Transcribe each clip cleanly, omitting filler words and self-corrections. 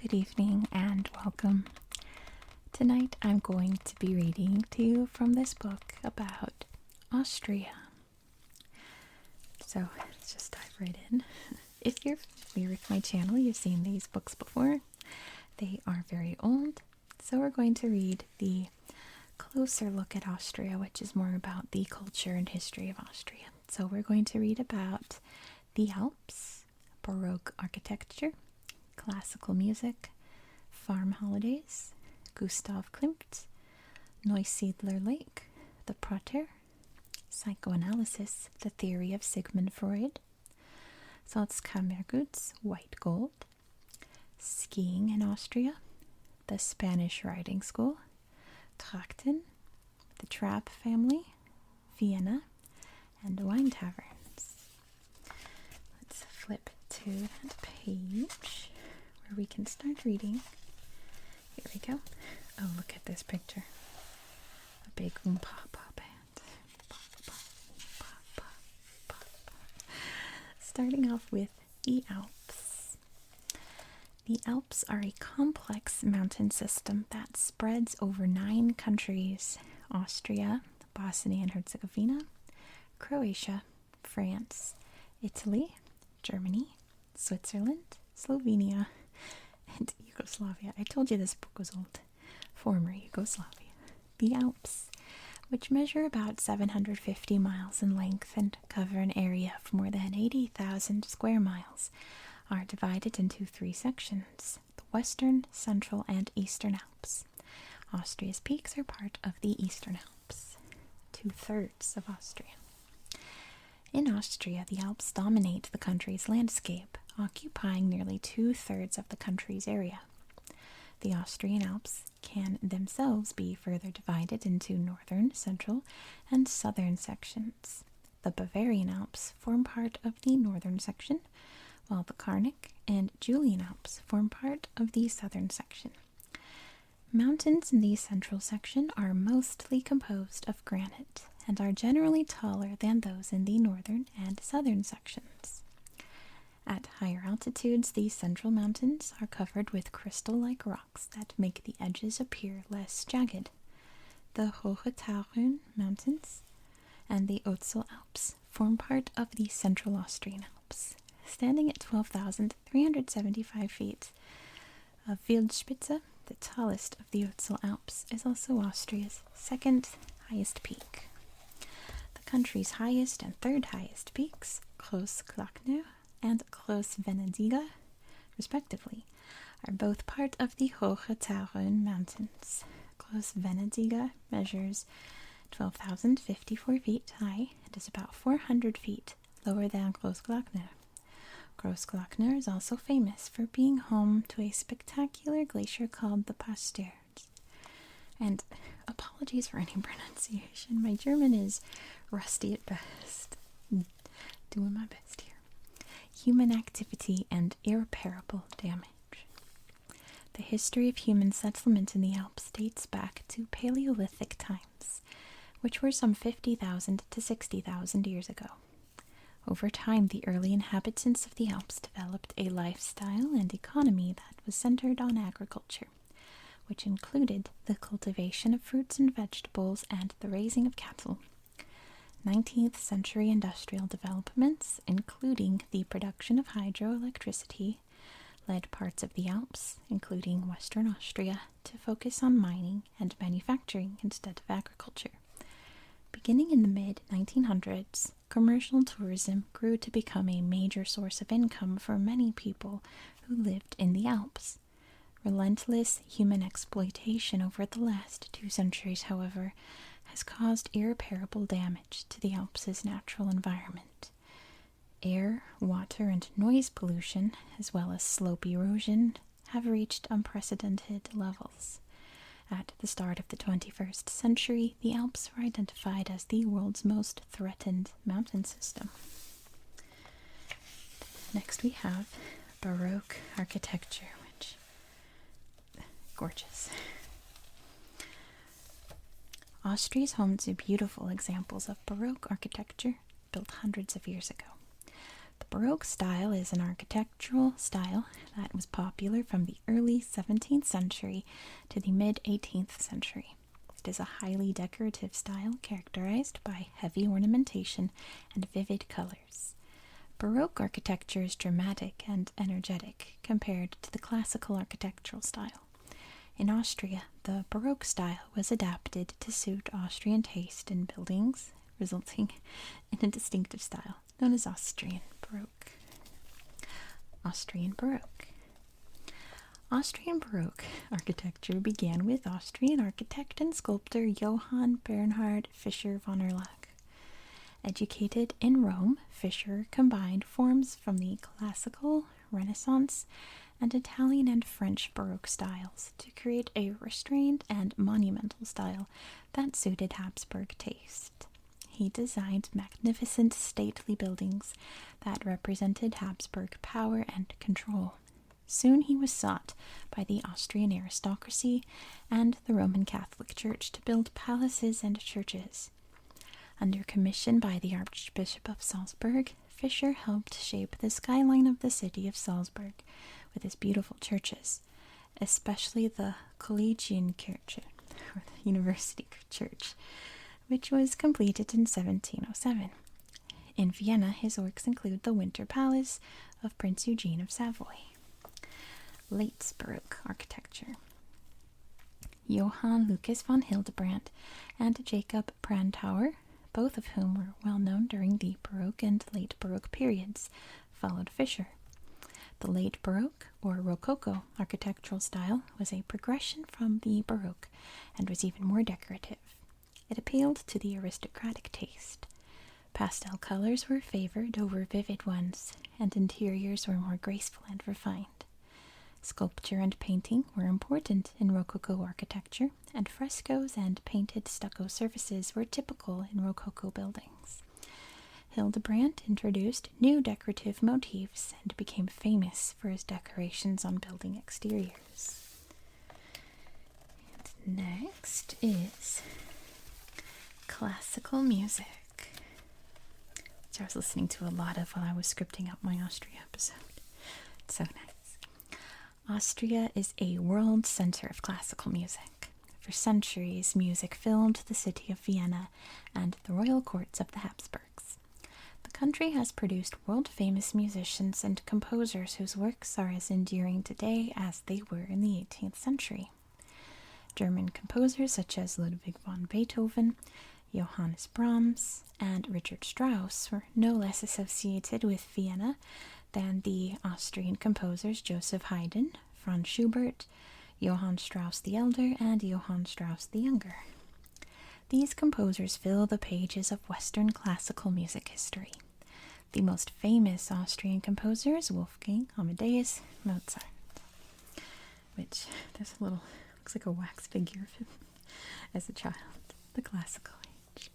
good evening, and welcome. Tonight I'm going to be reading to you from this book about Austria. So let's just dive right in. If you're familiar with my channel, you've seen these books before. They are very old, so we're going to read the closer look at Austria, which is more about the culture and history of Austria. So we're going to read about the Alps, Baroque architecture, classical music, farm holidays, Gustav Klimt, Neusiedler Lake, the Prater, psychoanalysis, the theory of Sigmund Freud, Salzkammergut's white gold, skiing in Austria, the Spanish riding school, Trachten, the Trapp family, Vienna, and wine taverns. Let's flip to that page where we can start reading. Here we go. Oh, look at this picture. A big pa-pa band. Starting off with the Alps. The Alps are a complex mountain system that spreads over 9 countries: Austria, Bosnia and Herzegovina, Croatia, France, Italy, Germany, Switzerland, Slovenia, and Yugoslavia. I told you this book was old. Former Yugoslavia. The Alps, which measure about 750 miles in length and cover an area of more than 80,000 square miles, are divided into 3 sections: the Western, Central, and Eastern Alps. Austria's peaks are part of the Eastern Alps, 2/3 of Austria. In Austria, the Alps dominate the country's landscape, occupying nearly 2/3 of the country's area. The Austrian Alps can themselves be further divided into northern, central, and southern sections. The Bavarian Alps form part of the northern section, while the Carnic and Julian Alps form part of the southern section. Mountains in the central section are mostly composed of granite and are generally taller than those in the northern and southern sections. At higher altitudes, these central mountains are covered with crystal-like rocks that make the edges appear less jagged. The Hohe Tauern Mountains and the Ötztal Alps form part of the Central Austrian Alps, standing at 12,375 feet. Wildspitze, the tallest of the Ötztal Alps, is also Austria's second highest peak. The country's highest and third highest peaks, Großglockner and Großvenediger, respectively, are both part of the Hohe Tauern Mountains. Großvenediger measures 12,054 feet high and is about 400 feet lower than Großglockner. Großglockner is also famous for being home to a spectacular glacier called the Pasteurs. And apologies for any pronunciation. My German is rusty at best. Doing my best here. Human activity and irreparable damage. The history of human settlement in the Alps dates back to Paleolithic times, which were some 50,000 to 60,000 years ago. Over time, the early inhabitants of the Alps developed a lifestyle and economy that was centered on agriculture, which included the cultivation of fruits and vegetables and the raising of cattle. 19th century industrial developments, including the production of hydroelectricity, led parts of the Alps, including Western Austria, to focus on mining and manufacturing instead of agriculture. Beginning in the mid-1900s, commercial tourism grew to become a major source of income for many people who lived in the Alps. Relentless human exploitation over the last 2 centuries, however, has caused irreparable damage to the Alps' natural environment. Air, water, and noise pollution, as well as slope erosion, have reached unprecedented levels. At the start of the 21st century, the Alps were identified as the world's most threatened mountain system. Next we have Baroque architecture, which gorgeous. Austria is home to beautiful examples of Baroque architecture built hundreds of years ago. The Baroque style is an architectural style that was popular from the early 17th century to the mid-18th century. It is a highly decorative style characterized by heavy ornamentation and vivid colors. Baroque architecture is dramatic and energetic compared to the classical architectural style. In Austria, the Baroque style was adapted to suit Austrian taste in buildings, resulting in a distinctive style known as Austrian Baroque. Austrian Baroque. Austrian Baroque architecture began with Austrian architect and sculptor Johann Bernhard Fischer von Erlach. Educated in Rome, Fischer combined forms from the classical, Renaissance, and Italian and French Baroque styles to create a restrained and monumental style that suited Habsburg taste. He designed magnificent stately buildings that represented Habsburg power and control. Soon he was sought by the Austrian aristocracy and the Roman Catholic Church to build palaces and churches. Under commission by the Archbishop of Salzburg, Fischer helped shape the skyline of the city of Salzburg with its beautiful churches, especially the Collegienkirche, or the University Church, which was completed in 1707. In Vienna, his works include the Winter Palace of Prince Eugene of Savoy. Late Baroque architecture. Johann Lucas von Hildebrandt and Jacob Prantauer, both of whom were well known during the Baroque and Late Baroque periods, followed Fischer. The Late Baroque, or Rococo, architectural style was a progression from the Baroque and was even more decorative. It appealed to the aristocratic taste. Pastel colors were favored over vivid ones, and interiors were more graceful and refined. Sculpture and painting were important in Rococo architecture, and frescoes and painted stucco surfaces were typical in Rococo buildings. Hildebrandt introduced new decorative motifs and became famous for his decorations on building exteriors. And next is classical music, which I was listening to a lot of while I was scripting out my Austria episode. It's so nice. Austria is a world center of classical music. For centuries, music filled the city of Vienna and the royal courts of the Habsburgs. The country has produced world-famous musicians and composers whose works are as enduring today as they were in the 18th century. German composers such as Ludwig van Beethoven, Johannes Brahms, and Richard Strauss were no less associated with Vienna than the Austrian composers Joseph Haydn, Franz Schubert, Johann Strauss the Elder, and Johann Strauss the Younger. These composers fill the pages of Western classical music history. The most famous Austrian composer is Wolfgang Amadeus Mozart, which there's a little, looks like a wax figure of him as a child. The classical age.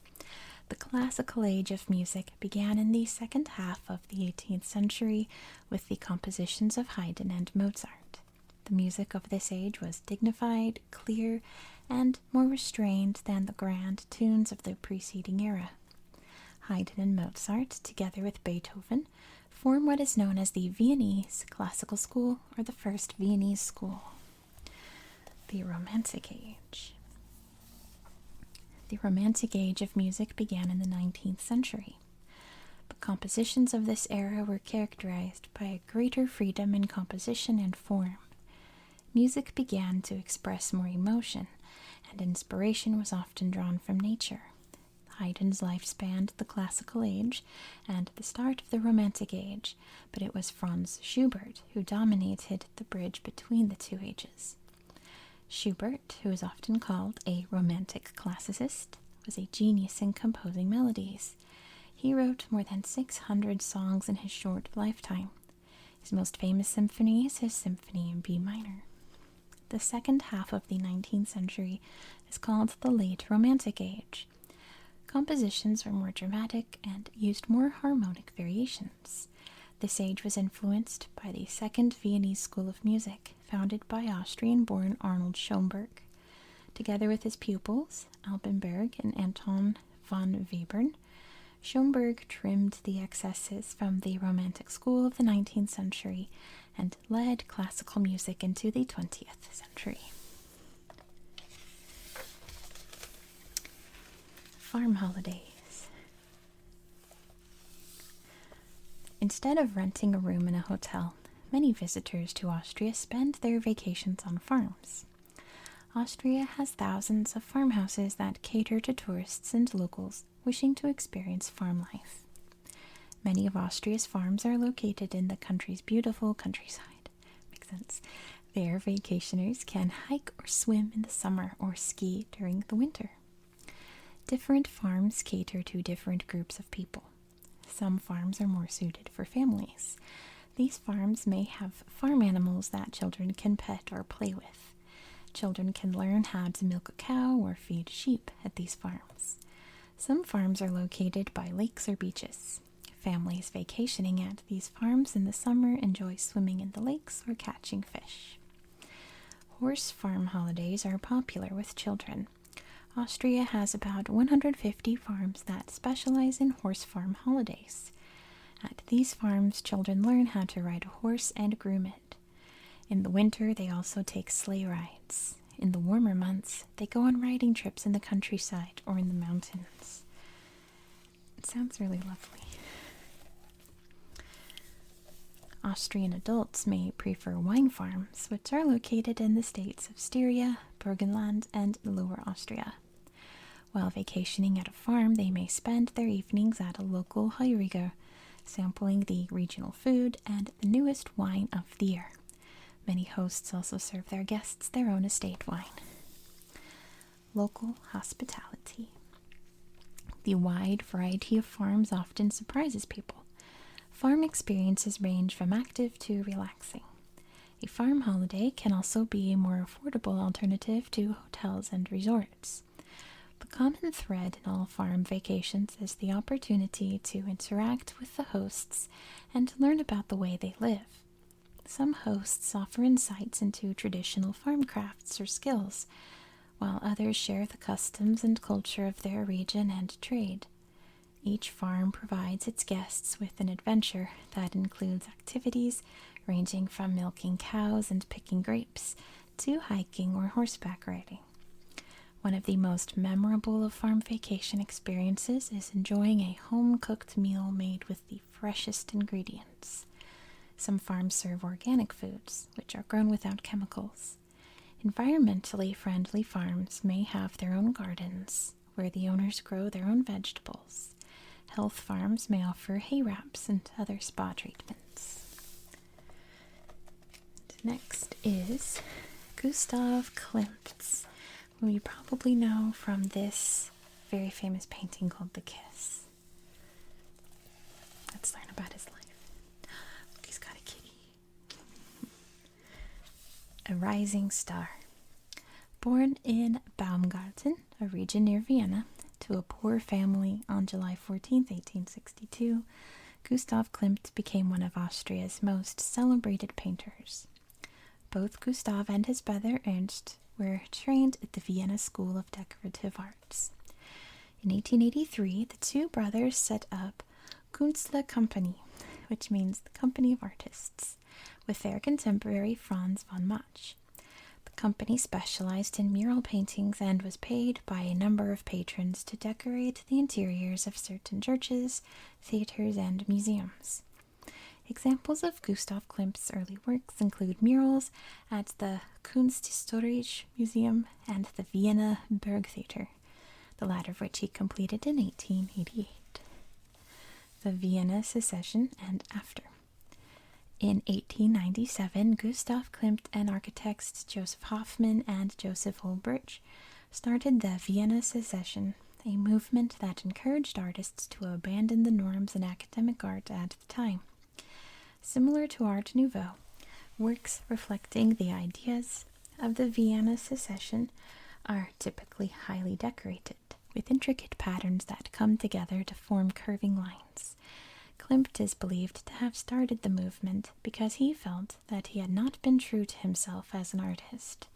The classical age of music began in the second half of the 18th century with the compositions of Haydn and Mozart. The music of this age was dignified, clear, and more restrained than the grand tunes of the preceding era. Haydn and Mozart, together with Beethoven, form what is known as the Viennese classical school, or the first Viennese school. The Romantic Age. The Romantic Age of music began in the 19th century. The compositions of this era were characterized by a greater freedom in composition and form. Music began to express more emotion, and inspiration was often drawn from nature. Haydn's life spanned the classical age and the start of the Romantic Age, but it was Franz Schubert who dominated the bridge between the two ages. Schubert, who is often called a romantic classicist, was a genius in composing melodies. He wrote more than 600 songs in his short lifetime. His most famous symphony is his Symphony in B minor. The second half of the 19th century is called the Late Romantic Age. Compositions were more dramatic and used more harmonic variations. This age was influenced by the Second Viennese School of Music, founded by Austrian-born Arnold Schoenberg. Together with his pupils, Alpenberg and Anton von Webern, Schomburg trimmed the excesses from the Romantic school of the 19th century and led classical music into the 20th century. Farm holidays. Instead of renting a room in a hotel, many visitors to Austria spend their vacations on farms. Austria has thousands of farmhouses that cater to tourists and locals wishing to experience farm life. Many of Austria's farms are located in the country's beautiful countryside. Makes sense. There, vacationers can hike or swim in the summer or ski during the winter. Different farms cater to different groups of people. Some farms are more suited for families. These farms may have farm animals that children can pet or play with. Children can learn how to milk a cow or feed sheep at these farms. Some farms are located by lakes or beaches. Families vacationing at these farms in the summer enjoy swimming in the lakes or catching fish. Horse farm holidays are popular with children. Austria has about 150 farms that specialize in horse farm holidays. At these farms, children learn how to ride a horse and groom it. In the winter, they also take sleigh rides. In the warmer months, they go on riding trips in the countryside or in the mountains. It sounds really lovely. Austrian adults may prefer wine farms, which are located in the states of Styria, Burgenland, and Lower Austria. While vacationing at a farm, they may spend their evenings at a local Heuriger, sampling the regional food and the newest wine of the year. Many hosts also serve their guests their own estate wine. Local hospitality. The wide variety of farms often surprises people. Farm experiences range from active to relaxing. A farm holiday can also be a more affordable alternative to hotels and resorts. The common thread in all farm vacations is the opportunity to interact with the hosts and learn about the way they live. Some hosts offer insights into traditional farm crafts or skills, while others share the customs and culture of their region and trade. Each farm provides its guests with an adventure that includes activities ranging from milking cows and picking grapes to hiking or horseback riding. One of the most memorable of farm vacation experiences is enjoying a home-cooked meal made with the freshest ingredients. Some farms serve organic foods, which are grown without chemicals. Environmentally friendly farms may have their own gardens, where the owners grow their own vegetables. Health farms may offer hay wraps and other spa treatments. Next is Gustav Klimt, who you probably know from this very famous painting called The Kiss. Let's learn about his life. Look, he's got a kitty. A rising star. Born in Baumgarten, a region near Vienna, to a poor family on July 14, 1862, Gustav Klimt became one of Austria's most celebrated painters. Both Gustav and his brother Ernst were trained at the Vienna School of Decorative Arts. In 1883, the two brothers set up Künstler Company, which means the Company of Artists, with their contemporary Franz von Mach. The company specialized in mural paintings and was paid by a number of patrons to decorate the interiors of certain churches, theaters, and museums. Examples of Gustav Klimt's early works include murals at the Kunsthistorische Museum and the Vienna Burgtheater, the latter of which he completed in 1888. The Vienna Secession and After. In 1897, Gustav Klimt and architects Joseph Hoffmann and Joseph Holberch started the Vienna Secession, a movement that encouraged artists to abandon the norms in academic art at the time. Similar to Art Nouveau, works reflecting the ideas of the Vienna Secession are typically highly decorated, with intricate patterns that come together to form curving lines. Klimt is believed to have started the movement because he felt that he had not been true to himself as an artist.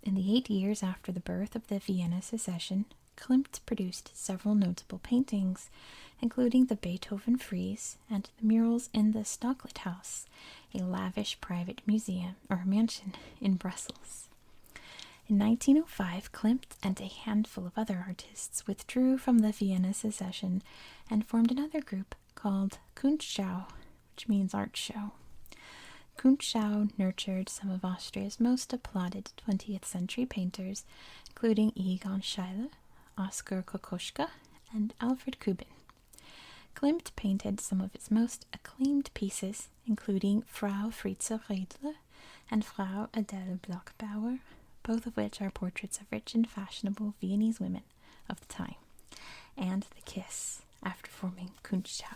In the 8 years after the birth of the Vienna Secession, Klimt produced several notable paintings, including the Beethoven frieze and the murals in the Stocklet House, a lavish private museum or mansion in Brussels. In 1905, Klimt and a handful of other artists withdrew from the Vienna secession and formed another group called Kunstschau, which means art show. Kunstschau nurtured some of Austria's most applauded 20th century painters, including Egon Schiele, Oskar Kokoschka, and Alfred Kuben. Klimt painted some of his most acclaimed pieces, including Frau Fritze Riedle and Frau Adele Bloch-Bauer, both of which are portraits of rich and fashionable Viennese women of the time, and The Kiss, after forming Kunstschau.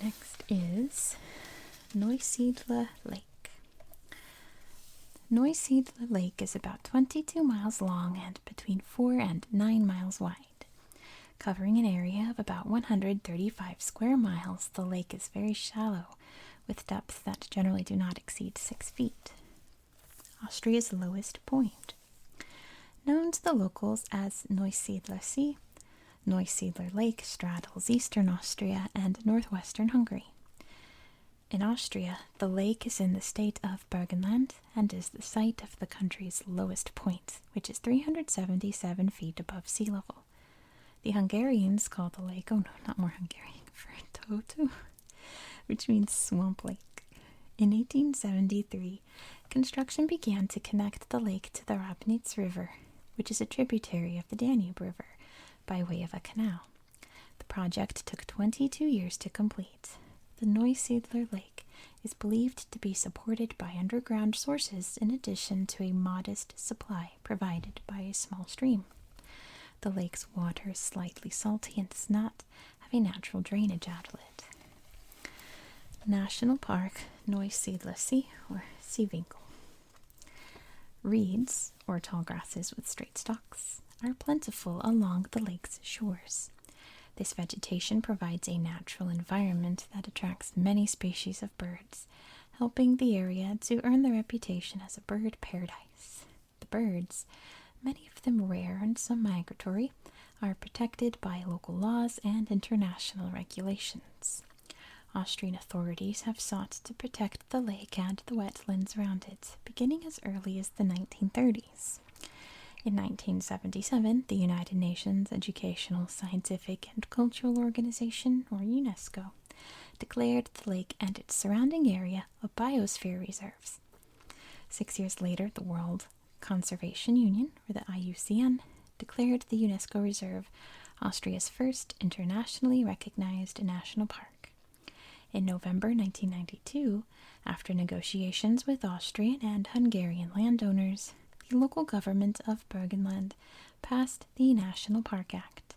Next is Neusiedler Lake. Neusiedler Lake is about 22 miles long and between 4 and 9 miles wide. Covering an area of about 135 square miles, the lake is very shallow, with depths that generally do not exceed 6 feet. Austria's lowest point. Known to the locals as Neusiedler See, Neusiedler Lake straddles eastern Austria and northwestern Hungary. In Austria, the lake is in the state of Burgenland and is the site of the country's lowest point, which is 377 feet above sea level. The Hungarians call the lake, oh no, not more Hungarian, Totu, which means swamp lake. In 1873, construction began to connect the lake to the Rabnitz River, which is a tributary of the Danube River, by way of a canal. The project took 22 years to complete. The Neusiedler Lake is believed to be supported by underground sources in addition to a modest supply provided by a small stream. The lake's water is slightly salty and does not have a natural drainage outlet. National Park Neusiedler See, or Seewinkel. Reeds, or tall grasses with straight stalks, are plentiful along the lake's shores. This vegetation provides a natural environment that attracts many species of birds, helping the area to earn the reputation as a bird paradise. The birds, many of them rare and some migratory, are protected by local laws and international regulations. Austrian authorities have sought to protect the lake and the wetlands around it, beginning as early as the 1930s. In 1977, the United Nations Educational, Scientific, and Cultural Organization, or UNESCO, declared the lake and its surrounding area a biosphere reserves. 6 years later, the World Conservation Union, or the IUCN, declared the UNESCO Reserve Austria's first internationally recognized national park. In November 1992, after negotiations with Austrian and Hungarian landowners, the local government of Burgenland passed the National Park Act.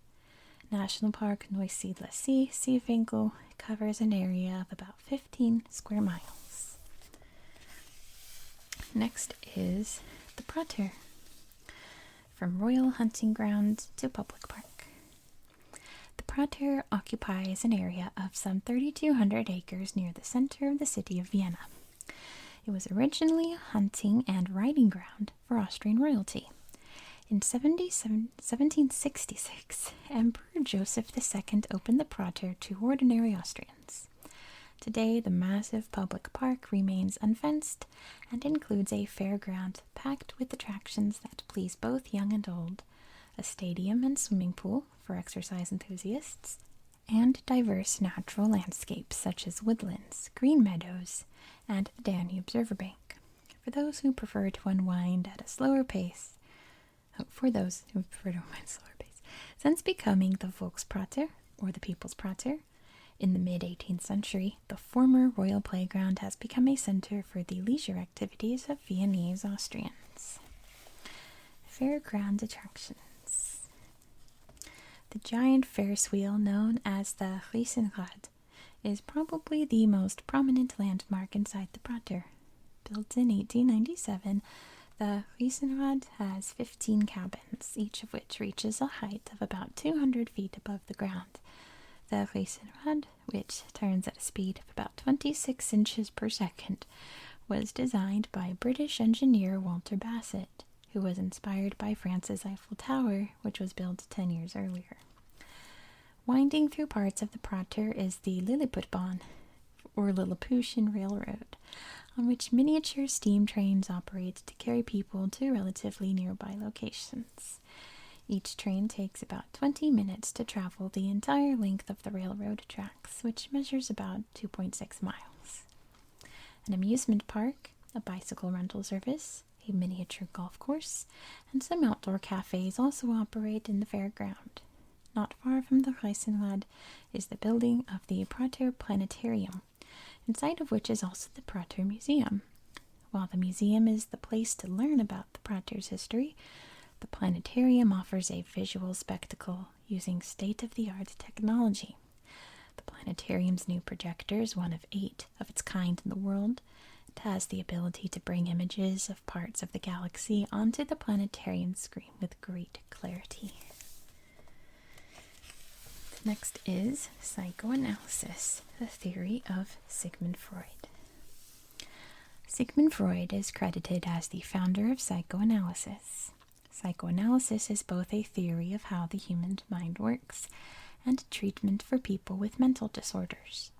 National Park Neusiedler See, Seewinkel, covers an area of about 15 square miles. Next is the Prater. From royal hunting ground to public park. The Prater occupies an area of some 3,200 acres near the center of the city of Vienna. It was originally a hunting and riding ground for Austrian royalty. In 1766, Emperor Joseph II opened the Prater to ordinary Austrians. Today, the massive public park remains unfenced and includes a fairground packed with attractions that please both young and old, a stadium and swimming pool for exercise enthusiasts, and diverse natural landscapes such as woodlands, green meadows, and the Danube's riverbank. For those who prefer to unwind at a slower pace, since becoming the Volksprater, or the People's Prater, in the mid-18th century, the former royal playground has become a center for the leisure activities of Viennese Austrians. Fairground attractions. The giant Ferris wheel known as the Riesenrad is probably the most prominent landmark inside the Prater. Built in 1897, the Riesenrad has 15 cabins, each of which reaches a height of about 200 feet above the ground. The Riesenrad, which turns at a speed of about 26 inches per second, was designed by British engineer Walter Bassett who was inspired by France's Eiffel Tower, which was built 10 years earlier. Winding through parts of the Prater is the Lilliputbahn, or Lilliputian Railroad, on which miniature steam trains operate to carry people to relatively nearby locations. Each train takes about 20 minutes to travel the entire length of the railroad tracks, which measures about 2.6 miles. An amusement park, a bicycle rental service, a miniature golf course, and some outdoor cafes also operate in the fairground. Not far from the Reisenrad is the building of the Prater Planetarium, inside of which is also the Prater Museum. While the museum is the place to learn about the Prater's history, the planetarium offers a visual spectacle using state-of-the-art technology. The planetarium's new projector is one of 8 of its kind in the world. It has the ability to bring images of parts of the galaxy onto the planetarium screen with great clarity. Next is psychoanalysis, the theory of Sigmund Freud. Sigmund Freud is credited as the founder of psychoanalysis. Psychoanalysis is both a theory of how the human mind works and treatment for people with mental disorders.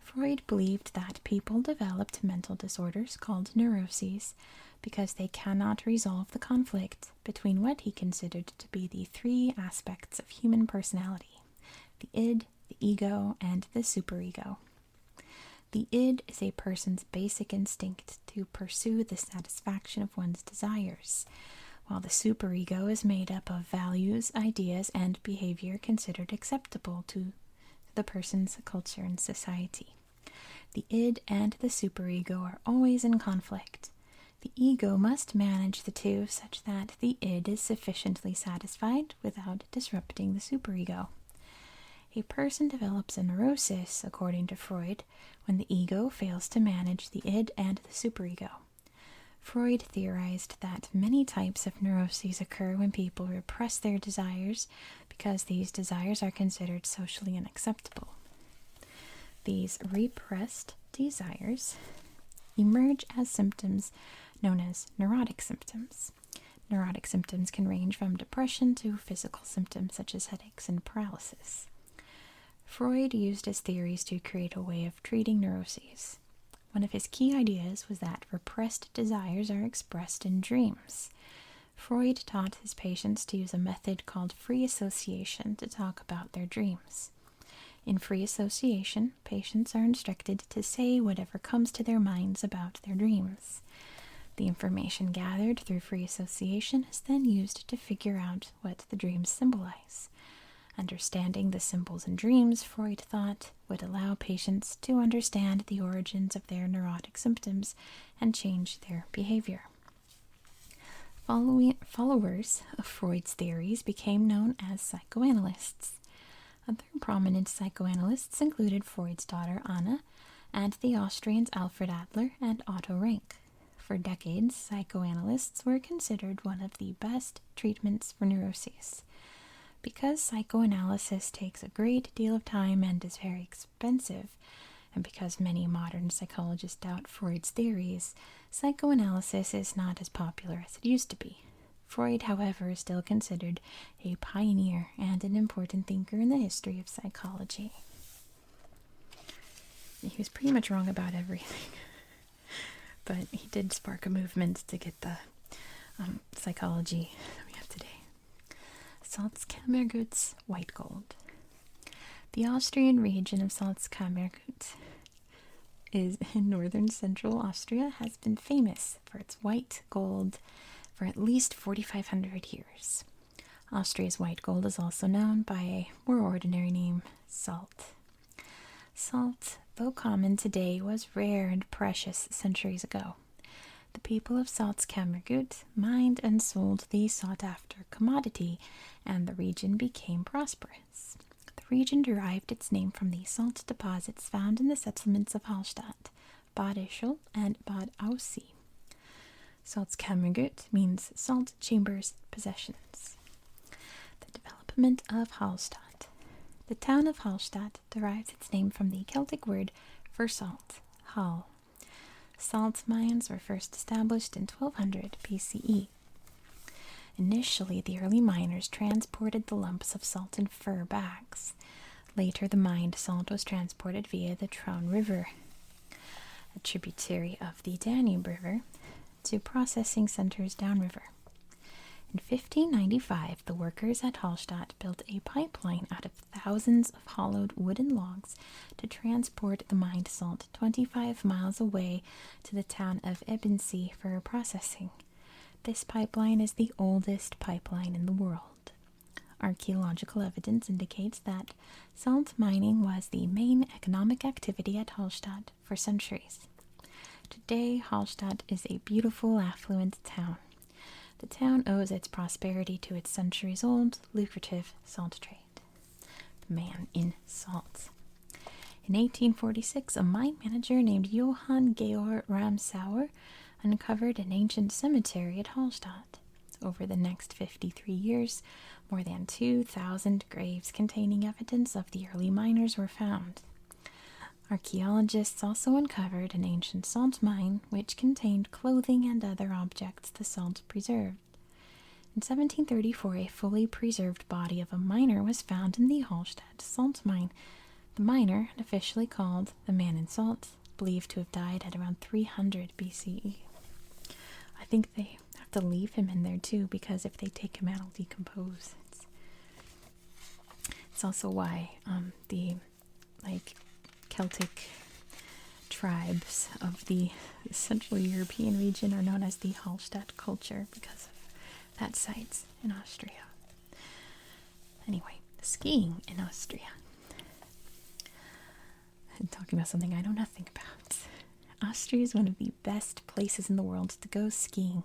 Freud believed that people developed mental disorders called neuroses because they cannot resolve the conflict between what he considered to be the 3 aspects of human personality: the id, the ego, and the superego. The id is a person's basic instinct to pursue the satisfaction of one's desires, while the superego is made up of values, ideas, and behavior considered acceptable to the person's culture and society. The id and the superego are always in conflict. The ego must manage the two such that the id is sufficiently satisfied without disrupting the superego. A person develops a neurosis, according to Freud, when the ego fails to manage the id and the superego. Freud theorized that many types of neuroses occur when people repress their desires because these desires are considered socially unacceptable. These repressed desires emerge as symptoms known as neurotic symptoms. Neurotic symptoms can range from depression to physical symptoms such as headaches and paralysis. Freud used his theories to create a way of treating neuroses. One of his key ideas was that repressed desires are expressed in dreams. Freud taught his patients to use a method called free association to talk about their dreams. In free association, patients are instructed to say whatever comes to their minds about their dreams. The information gathered through free association is then used to figure out what the dreams symbolize. Understanding the symbols in dreams, Freud thought, would allow patients to understand the origins of their neurotic symptoms and change their behavior. Followers of Freud's theories became known as psychoanalysts. Other prominent psychoanalysts included Freud's daughter Anna and the Austrians Alfred Adler and Otto Rank. For decades, psychoanalysts were considered one of the best treatments for neuroses. Because psychoanalysis takes a great deal of time and is very expensive, and because many modern psychologists doubt Freud's theories, psychoanalysis is not as popular as it used to be. Freud, however, is still considered a pioneer and an important thinker in the history of psychology. He was pretty much wrong about everything, but he did spark a movement to get the psychology that we have today. Salzkammergut's white gold. The Austrian region of Salzkammergut is in northern central Austria has been famous for its white gold for at least 4,500 years. Austria's white gold is also known by a more ordinary name, salt. Salt, though common today, was rare and precious centuries ago. The people of Salzkammergut mined and sold the sought-after commodity, and the region became prosperous. The region derived its name from the salt deposits found in the settlements of Hallstatt, Bad Ischl, and Bad Aussee. Salzkammergut means salt chambers possessions. The development of Hallstatt. The town of Hallstatt derives its name from the Celtic word for salt, hall. Salt mines were first established in 1200 BCE. Initially, the early miners transported the lumps of salt in fur bags. Later, the mined salt was transported via the Traun River, a tributary of the Danube River, to processing centers downriver. In 1595, the workers at Hallstatt built a pipeline out of thousands of hollowed wooden logs to transport the mined salt 25 miles away to the town of Ebensee for processing. This pipeline is the oldest pipeline in the world. Archaeological evidence indicates that salt mining was the main economic activity at Hallstatt for centuries. Today, Hallstatt is a beautiful, affluent town. The town owes its prosperity to its centuries-old, lucrative salt trade. The man in salt. In 1846, a mine manager named Johann Georg Ramsauer uncovered an ancient cemetery at Hallstatt. Over the next 53 years, more than 2,000 graves containing evidence of the early miners were found. Archaeologists also uncovered an ancient salt mine which contained clothing and other objects the salt preserved. In 1734, a fully preserved body of a miner was found in the Hallstatt salt mine. The miner, officially called the Man in Salt, believed to have died at around 300 BCE. I think they have to leave him in there too, because if they take him out, he'll decompose. It's also why the Celtic tribes of the Central European region are known as the Hallstatt culture, because of that site in Austria. Anyway, skiing in Austria. I'm talking about something I know nothing about. Austria is one of the best places in the world to go skiing.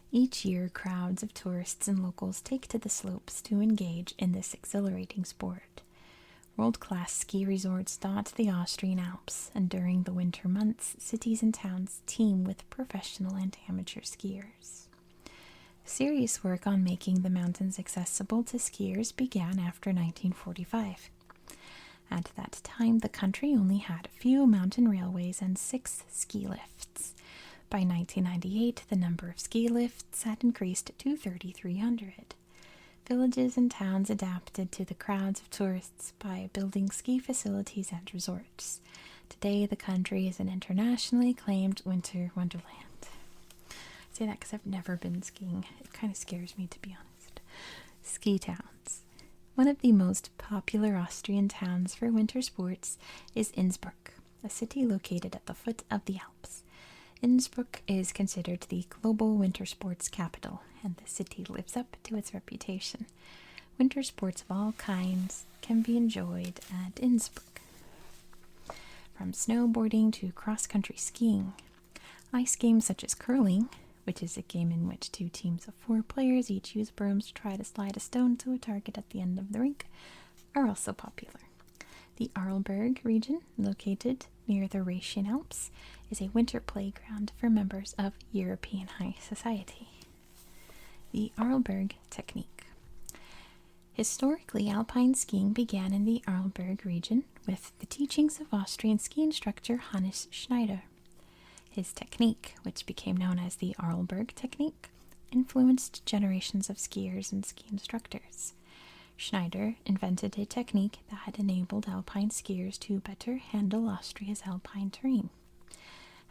Each year, crowds of tourists and locals take to the slopes to engage in this exhilarating sport. World-class ski resorts dot the Austrian Alps, and during the winter months, cities and towns teem with professional and amateur skiers. Serious work on making the mountains accessible to skiers began after 1945. At that time, the country only had a few mountain railways and 6 ski lifts. By 1998, the number of ski lifts had increased to 3,300. Villages and towns adapted to the crowds of tourists by building ski facilities and resorts. Today, the country is an internationally acclaimed winter wonderland. I say that because I've never been skiing. It kind of scares me, to be honest. Ski towns. One of the most popular Austrian towns for winter sports is Innsbruck, a city located at the foot of the Alps. Innsbruck is considered the global winter sports capital, and the city lives up to its reputation. Winter sports of all kinds can be enjoyed at Innsbruck. From snowboarding to cross-country skiing, ice games such as curling, which is a game in which 2 teams of 4 players each use brooms to try to slide a stone to a target at the end of the rink, are also popular. The Arlberg region, located near the Rhaetian Alps, is a winter playground for members of European high society. The Arlberg technique. Historically, alpine skiing began in the Arlberg region with the teachings of Austrian ski instructor Hannes Schneider. His technique, which became known as the Arlberg technique, influenced generations of skiers and ski instructors. Schneider invented a technique that enabled alpine skiers to better handle Austria's alpine terrain.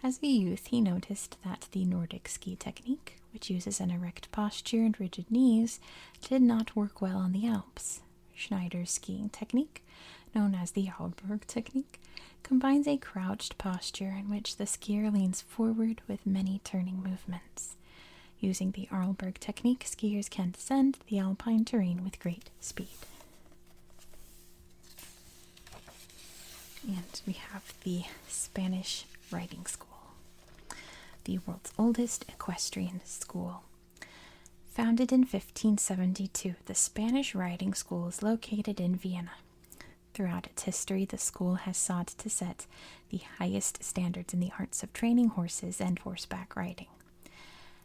As a youth, he noticed that the Nordic ski technique, which uses an erect posture and rigid knees, did not work well on the Alps. Schneider's skiing technique, known as the Arlberg technique, combines a crouched posture in which the skier leans forward with many turning movements. Using the Arlberg technique, skiers can descend the alpine terrain with great speed. And we have the Spanish Riding School, the world's oldest equestrian school. Founded in 1572, the Spanish Riding School is located in Vienna. Throughout its history, the school has sought to set the highest standards in the arts of training horses and horseback riding.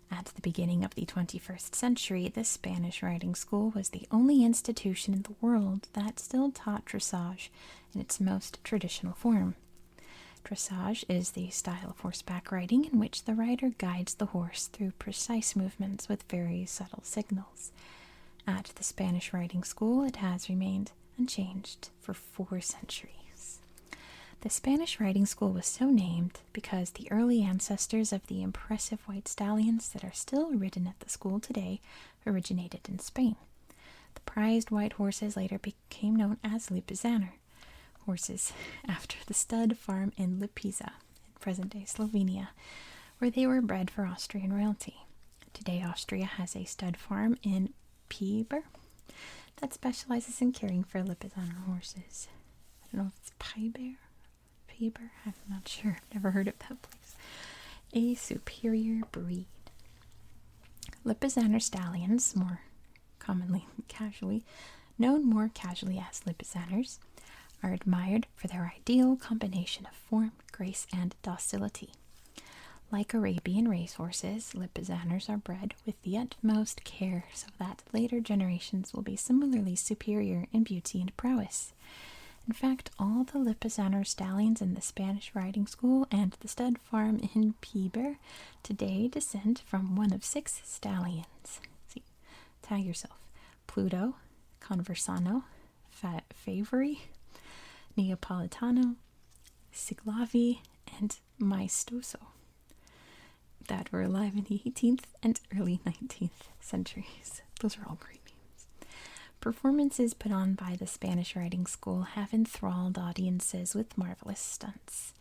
At the beginning of the 21st century, the Spanish Riding School was the only institution in the world that still taught dressage in its most traditional form. Dressage is the style of horseback riding in which the rider guides the horse through precise movements with very subtle signals. At the Spanish riding school, it has remained unchanged for 4 centuries. The Spanish riding school was so named because the early ancestors of the impressive white stallions that are still ridden at the school today originated in Spain. The prized white horses later became known as Lipizzaner horses after the stud farm in Lipiza, in present-day Slovenia, where they were bred for Austrian royalty. Today, Austria has a stud farm in Prater that specializes in caring for Lipizzaner horses. I don't know if it's Prater, I'm not sure. Never heard of that place. A superior breed. Lipizzaner stallions, more casually as Lipizzaners, are admired for their ideal combination of form, grace, and docility. Like Arabian racehorses, Lipizzaners are bred with the utmost care so that later generations will be similarly superior in beauty and prowess. In fact, all the Lipizzaner stallions in the Spanish riding school and the stud farm in Prater today descend from one of 6 stallions. See, tag yourself. Pluto, Conversano, Favori, Neapolitano, Siglavi, and Maestoso that were alive in the 18th and early 19th centuries. Those are all great names. Performances put on by the Spanish riding school have enthralled audiences with marvelous stunts.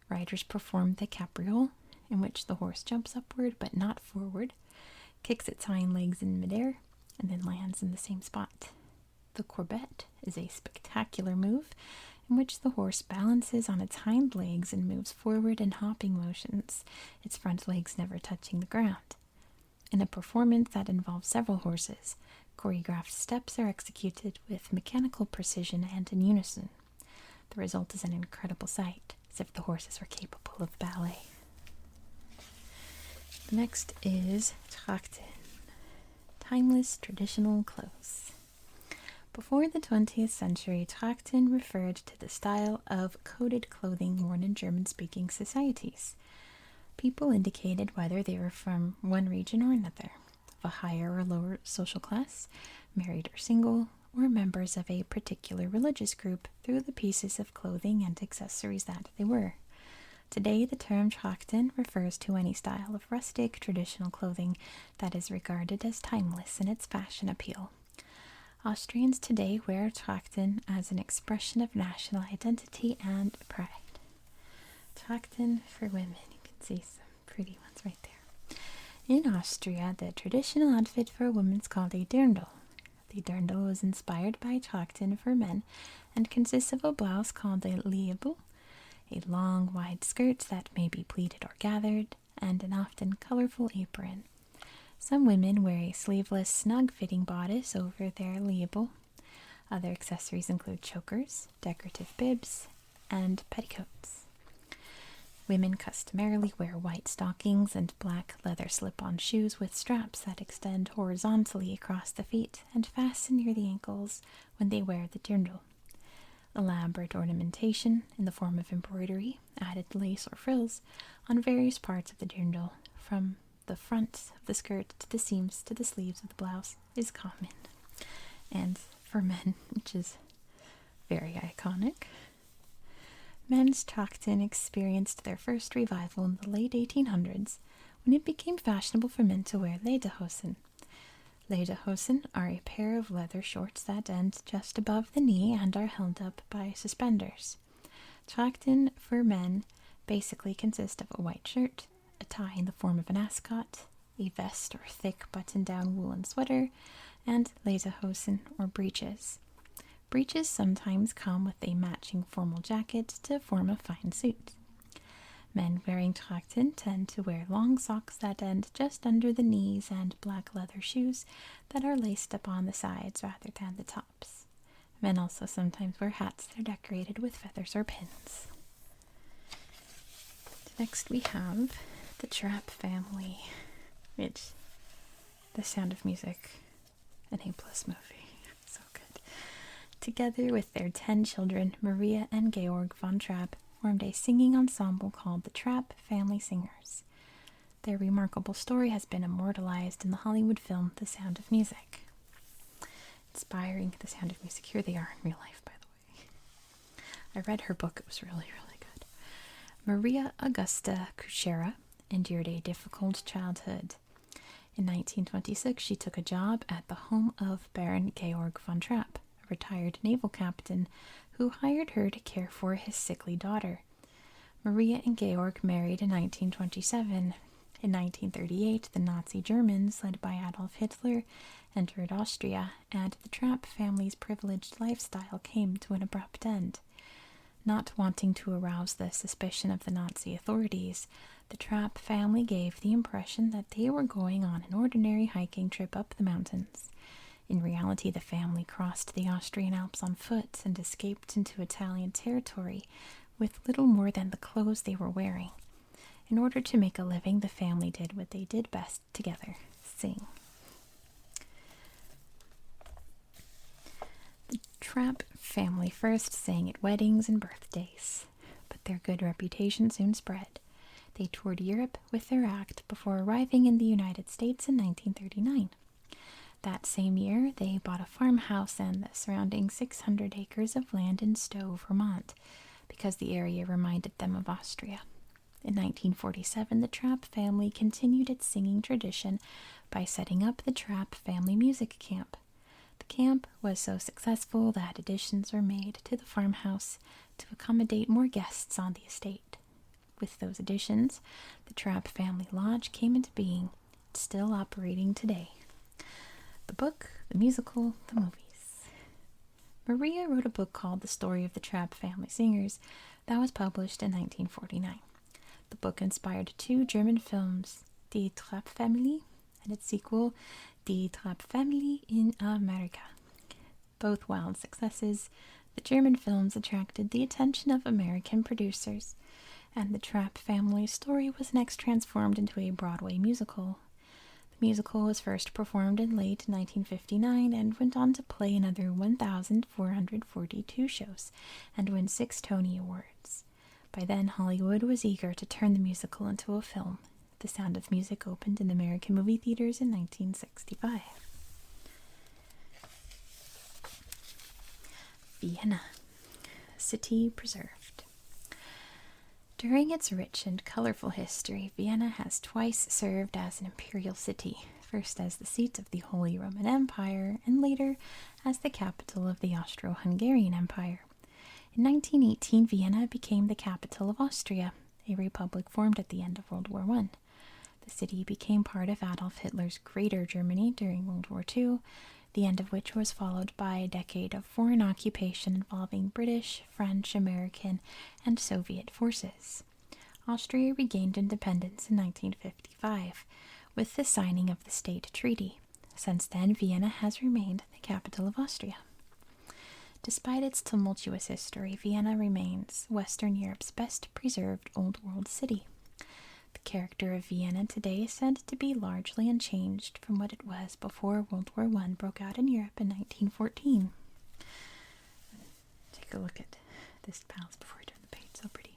Riders perform the capriole, in which the horse jumps upward but not forward, kicks its hind legs in midair, and then lands in the same spot. The courbette is a spectacular move in which the horse balances on its hind legs and moves forward in hopping motions, its front legs never touching the ground. In a performance that involves several horses, choreographed steps are executed with mechanical precision and in unison. The result is an incredible sight, as if the horses were capable of ballet. The next is Trachten, timeless traditional clothes. Before the 20th century, Trachten referred to the style of coded clothing worn in German-speaking societies. People indicated whether they were from one region or another, of a higher or lower social class, married or single, or members of a particular religious group through the pieces of clothing and accessories that they were. Today, the term Trachten refers to any style of rustic traditional clothing that is regarded as timeless in its fashion appeal. Austrians today wear Trachten as an expression of national identity and pride. Trachten for women. You can see some pretty ones right there. In Austria, the traditional outfit for a woman is called a dirndl. The dirndl was inspired by Trachten for men and consists of a blouse called a liebel, a long, wide skirt that may be pleated or gathered, and an often colorful apron. Some women wear a sleeveless, snug-fitting bodice over their liebel. Other accessories include chokers, decorative bibs, and petticoats. Women customarily wear white stockings and black leather slip-on shoes with straps that extend horizontally across the feet and fasten near the ankles when they wear the dirndl. Elaborate ornamentation in the form of embroidery, added lace or frills on various parts of the dirndl, from the front of the skirt to the seams to the sleeves of the blouse, is common. And for men, which is very iconic, men's Trachten experienced their first revival in the late 1800s when it became fashionable for men to wear lederhosen. Lederhosen are a pair of leather shorts that end just above the knee and are held up by suspenders. Trachten for men basically consist of a white shirt, a tie in the form of an ascot, a vest or thick button-down woolen sweater, and lederhosen or breeches. Breeches sometimes come with a matching formal jacket to form a fine suit. Men wearing Trachten tend to wear long socks that end just under the knees and black leather shoes that are laced up on the sides rather than the tops. Men also sometimes wear hats that are decorated with feathers or pins. Next we have the Trapp family, which, The Sound of Music, an A+ movie, so good. Together with their 10 children, Maria and Georg von Trapp formed a singing ensemble called the Trapp Family Singers. Their remarkable story has been immortalized in the Hollywood film The Sound of Music. Inspiring The Sound of Music. Here they are in real life, by the way. I read her book. It was really, really good. Maria Augusta Kuchera endured a difficult childhood. In 1926, she took a job at the home of Baron Georg von Trapp, a retired naval captain who hired her to care for his sickly daughter. Maria and Georg married in 1927. In 1938, the Nazi Germans, led by Adolf Hitler, entered Austria, and the Trapp family's privileged lifestyle came to an abrupt end. Not wanting to arouse the suspicion of the Nazi authorities, the Trapp family gave the impression that they were going on an ordinary hiking trip up the mountains. In reality, the family crossed the Austrian Alps on foot and escaped into Italian territory with little more than the clothes they were wearing. In order to make a living, the family did what they did best together: sing. The Trapp family first sang at weddings and birthdays, but their good reputation soon spread. They toured Europe with their act before arriving in the United States in 1939. That same year, they bought a farmhouse and the surrounding 600 acres of land in Stowe, Vermont, because the area reminded them of Austria. In 1947, the Trapp family continued its singing tradition by setting up the Trapp Family Music Camp. The camp was so successful that additions were made to the farmhouse to accommodate more guests on the estate. With those additions, the Trapp Family Lodge came into being, still operating today. The book, the musical, the movies. Maria wrote a book called The Story of the Trapp Family Singers that was published in 1949. The book inspired two German films, Die Trapp Family and its sequel, Die Trapp Family in America. Both wild successes, the German films attracted the attention of American producers, and the Trapp family's story was next transformed into a Broadway musical. The musical was first performed in late 1959 and went on to play another 1,442 shows and win 6 Tony Awards. By then, Hollywood was eager to turn the musical into a film. The Sound of Music opened in American movie theaters in 1965. Vienna, city preserved. During its rich and colorful history, Vienna has twice served as an imperial city, first as the seat of the Holy Roman Empire, and later as the capital of the Austro-Hungarian Empire. In 1918, Vienna became the capital of Austria, a republic formed at the end of World War I. The city became part of Adolf Hitler's Greater Germany during World War II, the end of which was followed by a decade of foreign occupation involving British, French, American, and Soviet forces. Austria regained independence in 1955 with the signing of the State Treaty. Since then, Vienna has remained the capital of Austria. Despite its tumultuous history, Vienna remains Western Europe's best preserved Old World city. The character of Vienna today is said to be largely unchanged from what it was before World War I broke out in Europe in 1914. Take a look at this palace before I turn the page. So pretty.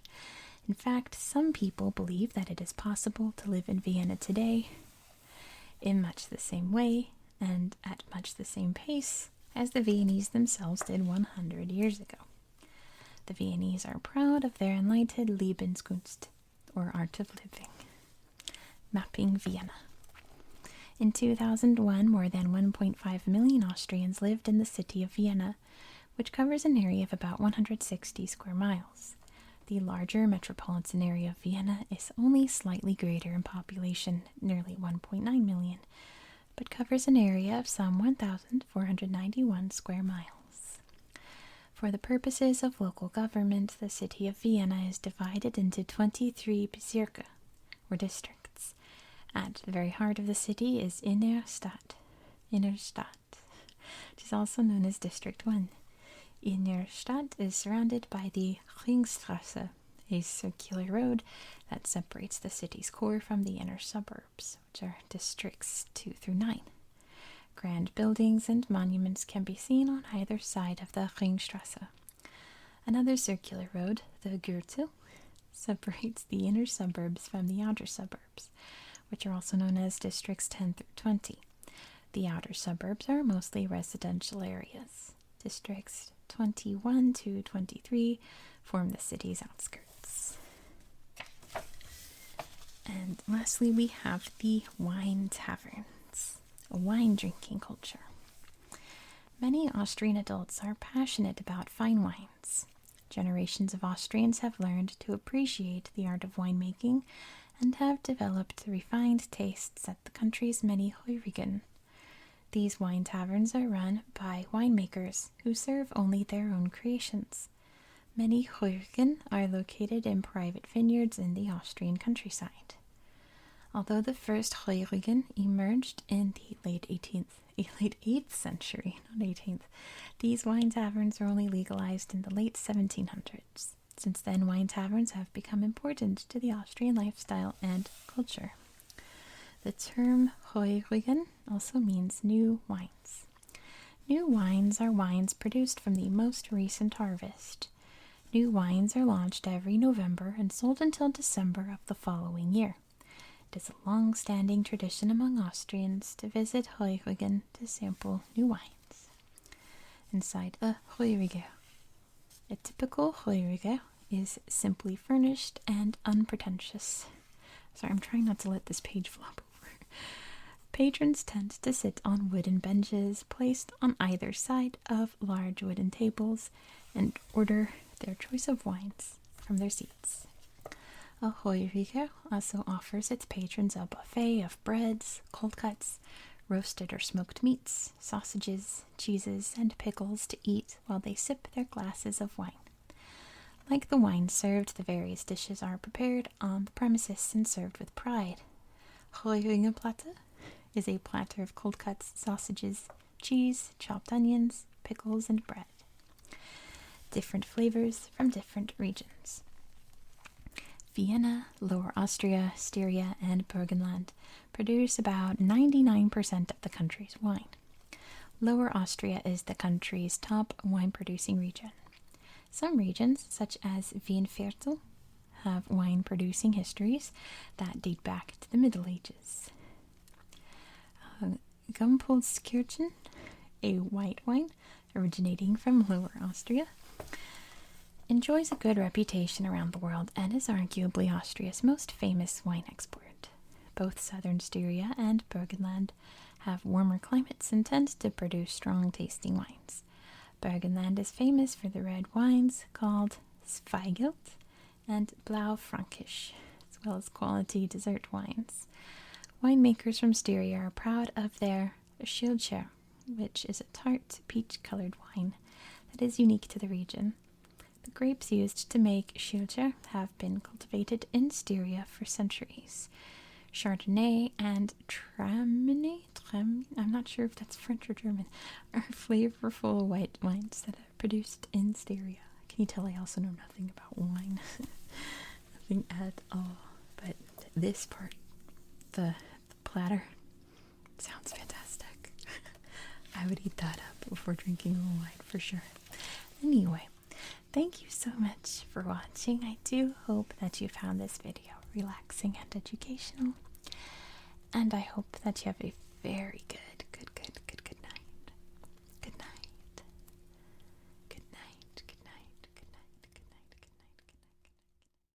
In fact, some people believe that it is possible to live in Vienna today in much the same way and at much the same pace as the Viennese themselves did 100 years ago. The Viennese are proud of their enlightened Lebenskunst, or art of living. Mapping Vienna. In 2001, more than 1.5 million Austrians lived in the city of Vienna, which covers an area of about 160 square miles. The larger metropolitan area of Vienna is only slightly greater in population, nearly 1.9 million, but covers an area of some 1,491 square miles. For the purposes of local government, the city of Vienna is divided into 23 Bezirke, or districts. At the very heart of the city is Innere Stadt, which is also known as District 1. Innere Stadt is surrounded by the Ringstrasse, a circular road that separates the city's core from the inner suburbs, which are districts 2 through 9. Grand buildings and monuments can be seen on either side of the Ringstrasse. Another circular road, the Gürtel, separates the inner suburbs from the outer suburbs, which are also known as districts 10 through 20. The outer suburbs are mostly residential areas. Districts 21 to 23 form the city's outskirts. And lastly, we have the wine taverns, a wine drinking culture. Many Austrian adults are passionate about fine wines. Generations of Austrians have learned to appreciate the art of winemaking and have developed refined tastes at the country's many Heurigen. These wine taverns are run by winemakers who serve only their own creations. Many Heurigen are located in private vineyards in the Austrian countryside. Although the first Heurigen emerged in the late 8th century, not 18th, these wine taverns were only legalized in the late 1700s. Since then, wine taverns have become important to the Austrian lifestyle and culture. The term Heurigen also means new wines. New wines are wines produced from the most recent harvest. New wines are launched every November and sold until December of the following year. It is a long-standing tradition among Austrians to visit Heurigen to sample new wines. Inside a Heuriger. A typical Heuriger is simply furnished and unpretentious. Sorry, I'm trying not to let this page flop over. Patrons tend to sit on wooden benches placed on either side of large wooden tables and order their choice of wines from their seats. A Heuriger also offers its patrons a buffet of breads, cold cuts, roasted or smoked meats, sausages, cheeses, and pickles to eat while they sip their glasses of wine. Like the wine served, the various dishes are prepared on the premises and served with pride. Heuriger Platte is a platter of cold cuts, sausages, cheese, chopped onions, pickles, and bread. Different flavors from different regions. Vienna, Lower Austria, Styria, and Burgenland produce about 99% of the country's wine. Lower Austria is the country's top wine-producing region. Some regions, such as Weinviertel, have wine-producing histories that date back to the Middle Ages. Gumpelskirchen, a white wine originating from Lower Austria, enjoys a good reputation around the world and is arguably Austria's most famous wine export. Both southern Styria and Burgenland have warmer climates and tend to produce strong-tasting wines. Burgenland is famous for the red wines called Zweigelt and Blaufränkisch, as well as quality dessert wines. Winemakers from Styria are proud of their Schildcher, which is a tart, peach-colored wine that is unique to the region. The grapes used to make Schildcher have been cultivated in Styria for centuries. Chardonnay and Traminer, I'm not sure if that's French or German, are flavorful white wines that are produced in Styria. Can you tell I also know nothing about wine? Nothing at all. But this part, the platter, sounds fantastic. I would eat that up before drinking a wine for sure. Anyway, thank you so much for watching. I do hope that you found this video relaxing and educational. And I hope that you have a very good